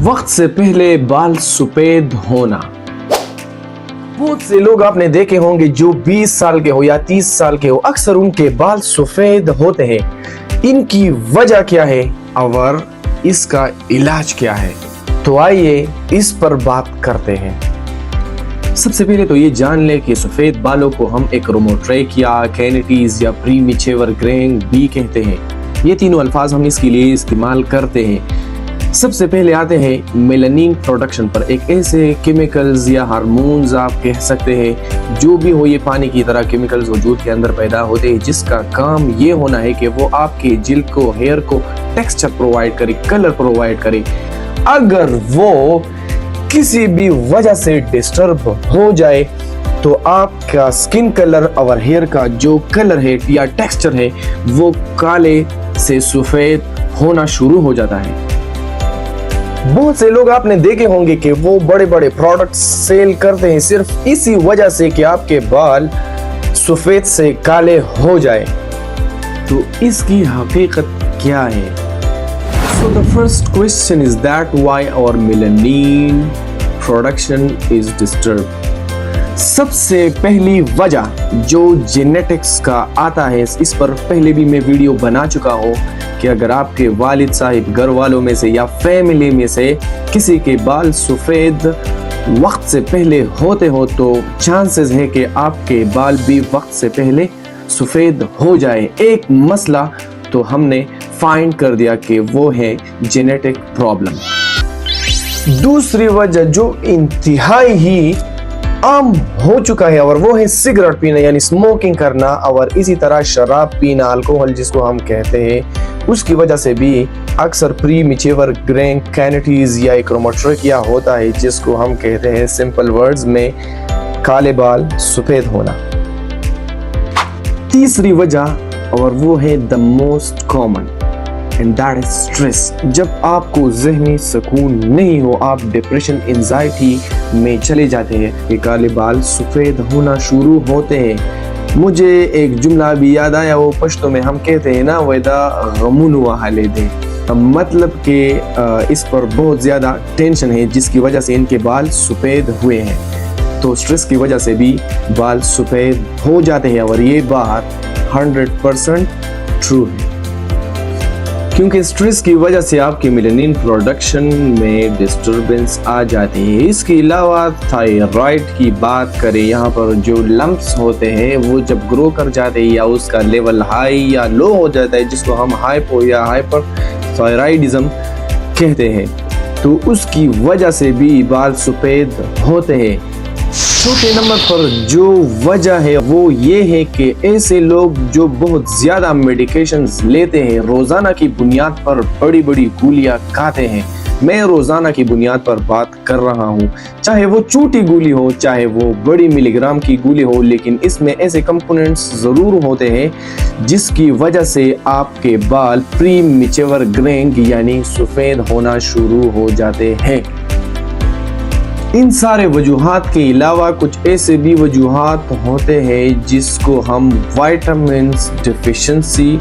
वक्त से पहले बाल सफेद होना। बहुत से लोग आपने देखे होंगे जो 20 साल के हो या 30 साल के हो, अक्सर उनके बाल सफेद होते हैं। इनकी वजह क्या है और इसका इलाज क्या है, तो आइए इस पर बात करते हैं। सबसे पहले तो ये जान लें कि सफेद बालों को हम एक्रोमोट्रेकिया, कैनिटीज या प्रीमेच्योर ग्रेइंग भी कहते हैं। ये तीनों अल्फाज हम इसके लिए इस्तेमाल करते हैं। सबसे पहले आते हैं मेलानिन प्रोडक्शन पर। एक ऐसे केमिकल्स या हार्मोन्स आप कह सकते हैं, जो भी हो, ये पानी की तरह केमिकल्स वजूद के अंदर पैदा होते हैं, जिसका काम ये होना है कि वो आपके जिल्द को, हेयर को टेक्सचर प्रोवाइड करे, कलर प्रोवाइड करे। अगर वो किसी भी वजह से डिस्टर्ब हो जाए तो आपका स्किन कलर और हेयर का जो कलर है या टेक्सचर है वो काले से सफेद होना शुरू हो जाता है। बहुत से लोग आपने देखे होंगे कि वो बड़े बड़े प्रोडक्ट्स सेल करते हैं सिर्फ इसी वजह से कि आपके बाल सफेद से काले हो जाए। तो इसकी हकीकत क्या है? So the first question is that why our melanin production is disturbed? सबसे पहली वजह जो जेनेटिक्स का आता है, इस पर पहले भी मैं वीडियो बना चुका हूँ कि अगर आपके वालिद साहिब घर वालों में से या फैमिली में से किसी के बाल सफ़ेद वक्त से पहले होते हो तो चांसेस है कि आपके बाल भी वक्त से पहले सफ़ेद हो जाए। एक मसला तो हमने फाइंड कर दिया कि वो है जेनेटिक प्रॉब्लम। दूसरी वजह जो इंतहाई ही आम हो चुका है और वो है सिगरेट पीना यानी स्मोकिंग करना, और इसी तरह शराब पीना, अल्कोहल जिसको हम कहते हैं, उसकी वजह से भी अक्सर प्रीमेच्योर ग्रेइंग, कैनिटीज या एक्रोमोट्रेकिया होता है, जिसको हम कहते हैं सिंपल वर्ड्स में काले बाल सफेद होना। तीसरी वजह और वो है the most common and that is stress. जब आपको ज़हनी सुकून नहीं हो, आप डिप्रेशन, एंजाइटी में चले जाते हैं, ये काले बाल सफ़ेद होना शुरू होते हैं। मुझे एक जुमला भी याद आया, वो पश्तो में हम कहते हैं ना, वैदा गमुन वाले दे, मतलब कि इस पर बहुत ज़्यादा टेंशन है जिसकी वजह से इनके बाल सफ़ेद हुए हैं। तो स्ट्रेस की वजह से भी बाल सफ़ेद हो जाते हैं और ये बात 100% ट्रू है, क्योंकि स्ट्रेस की वजह से आपके मेलानिन प्रोडक्शन में डिस्टर्बेंस आ जाती है। इसके अलावा थायराइड की बात करें, यहाँ पर जो लम्प्स होते हैं वो जब ग्रो कर जाते हैं या उसका लेवल हाई या लो हो जाता है, जिसको हम हाइपो या हाइपर थायराइडिज्म कहते हैं, तो उसकी वजह से भी बाल सफ़ेद होते हैं। चौथे नंबर पर जो वजह है वो ये है कि ऐसे लोग जो बहुत ज़्यादा मेडिकेशंस लेते हैं, रोज़ाना की बुनियाद पर बड़ी बड़ी गोलियां खाते हैं। मैं रोज़ाना की बुनियाद पर बात कर रहा हूँ, चाहे वो छोटी गोली हो चाहे वो बड़ी मिलीग्राम की गोली हो, लेकिन इसमें ऐसे कंपोनेंट्स ज़रूर होते हैं जिसकी वजह से आपके बाल प्रीमेच्योर ग्रेइंग यानी सफ़ेद होना शुरू हो जाते हैं। इन सारे वजूहात के अलावा कुछ ऐसे भी वजूहात होते हैं जिसको हम विटामिन्स डिफिशिएंसी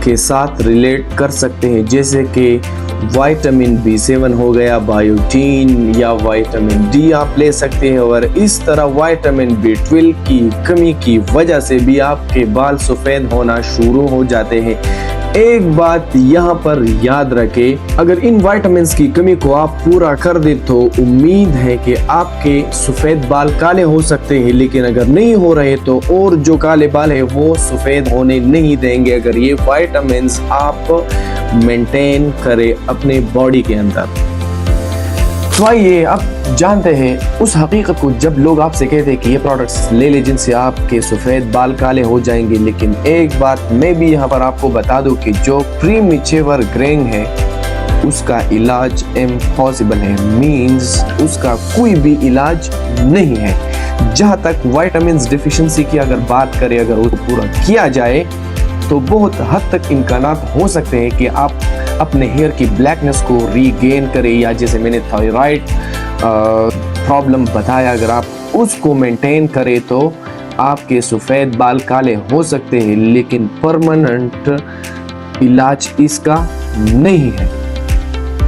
के साथ रिलेट कर सकते हैं, जैसे कि विटामिन B7 हो गया, बायोटीन या विटामिन D आप ले सकते हैं। और इस तरह विटामिन B12 की कमी की वजह से भी आपके बाल सफ़ेद होना शुरू हो जाते हैं। एक बात यहाँ पर याद रखें, अगर इन विटामिन्स की कमी को आप पूरा कर दे तो उम्मीद है कि आपके सफ़ेद बाल काले हो सकते हैं, लेकिन अगर नहीं हो रहे तो और जो काले बाल है वो सफ़ेद होने नहीं देंगे अगर ये विटामिन्स आप मेंटेन करें अपने बॉडी के अंदर। तो आइए अब जानते हैं उस हकीकत को, जब लोग आपसे कहते हैं कि ये प्रोडक्ट्स ले ले जिनसे आपके सफ़ेद बाल काले हो जाएंगे। लेकिन एक बात मैं भी यहाँ पर आपको बता दूं कि जो प्रीमेच्योर ग्रेइंग है उसका इलाज इम्पॉसिबल है, मीन्स उसका कोई भी इलाज नहीं है। जहाँ तक विटामिन्स डिफिशिएंसी की अगर बात करें, अगर उसको पूरा किया जाए तो बहुत हद तक इम्कानात हो सकते हैं कि आप अपने हेयर की ब्लैकनेस को रीगेन करें, या जैसे मैंने थायराइड प्रॉब्लम बताया, अगर आप उसको मेंटेन करें तो आपके सफ़ेद बाल काले हो सकते हैं, लेकिन परमानेंट इलाज इसका नहीं है।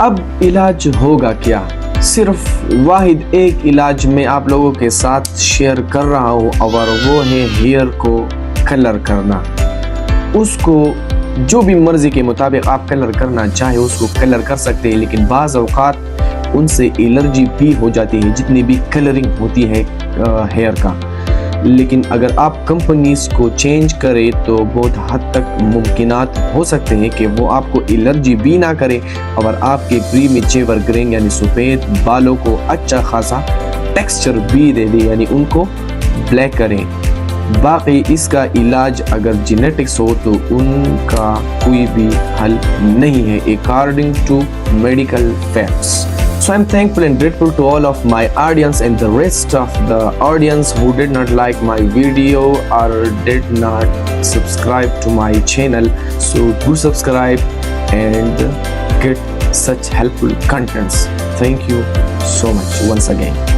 اب علاج ہوگا کیا؟ صرف واحد ایک علاج میں آپ لوگوں کے ساتھ شیئر کر رہا ہوں اور وہ ہے ہیئر کو کلر کرنا. اس کو جو بھی مرضی کے مطابق آپ کلر کرنا چاہے اس کو کلر کر سکتے ہیں, لیکن بعض اوقات ان سے الرجی بھی ہو جاتی ہے جتنی بھی کلرنگ ہوتی ہے ہیئر کا. لیکن اگر آپ کمپنیز کو چینج کریں تو بہت حد تک ممکنات ہو سکتے ہیں کہ وہ آپ کو الرجی بھی نہ کرے اور آپ کے پری میچور گرینگ یعنی سفید بالوں کو اچھا خاصا ٹیکسچر بھی دے دے, یعنی ان کو بلیک کریں. باقی اس کا علاج اگر جینیٹکس ہو تو ان کا کوئی بھی حل نہیں ہے according to medical facts. So I'm thankful and grateful to all of my audience and the rest of the audience who did not like my video or did not subscribe to my channel. So do subscribe and get such helpful contents. Thank you so much once again.